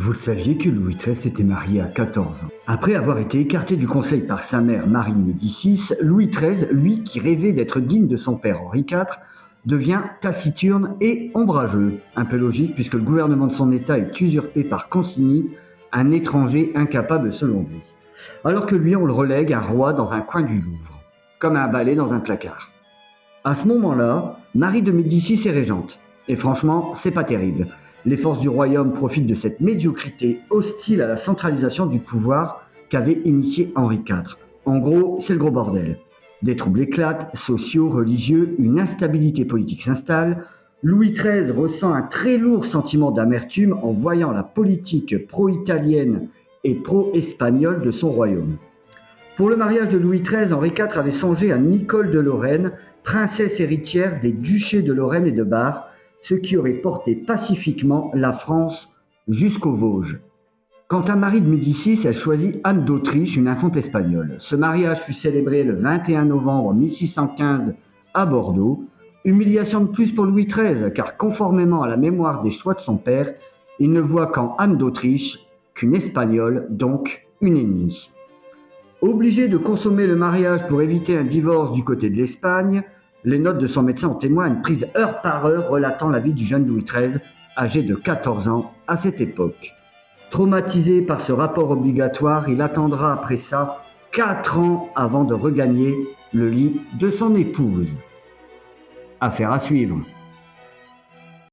Vous le saviez que Louis XIII s'était marié à 14 ans. Après avoir été écarté du conseil par sa mère Marie de Médicis, Louis XIII, lui qui rêvait d'être digne de son père Henri IV, devient taciturne et ombrageux. Un peu logique puisque le gouvernement de son état est usurpé par Consigny, un étranger incapable selon lui. Alors que lui, on le relègue un roi dans un coin du Louvre, comme un balai dans un placard. À ce moment-là, Marie de Médicis est régente. Et franchement, c'est pas terrible. Les forces du royaume profitent de cette médiocrité hostile à la centralisation du pouvoir qu'avait initié Henri IV. En gros, c'est le gros bordel. Des troubles éclatent, sociaux, religieux, une instabilité politique s'installe. Louis XIII ressent un très lourd sentiment d'amertume en voyant la politique pro-italienne et pro-espagnole de son royaume. Pour le mariage de Louis XIII, Henri IV avait songé à Nicole de Lorraine, princesse héritière des duchés de Lorraine et de Bar, ce qui aurait porté pacifiquement la France jusqu'aux Vosges. Quant à Marie de Médicis, elle choisit Anne d'Autriche, une infante espagnole. Ce mariage fut célébré le 21 novembre 1615 à Bordeaux. Humiliation de plus pour Louis XIII, car conformément à la mémoire des choix de son père, il ne voit qu'en Anne d'Autriche qu'une Espagnole, donc une ennemie. Obligé de consommer le mariage pour éviter un divorce du côté de l'Espagne, les notes de son médecin en témoignent, prises heure par heure relatant la vie du jeune Louis XIII, âgé de 14 ans à cette époque. Traumatisé par ce rapport obligatoire, il attendra après ça 4 ans avant de regagner le lit de son épouse. Affaire à suivre.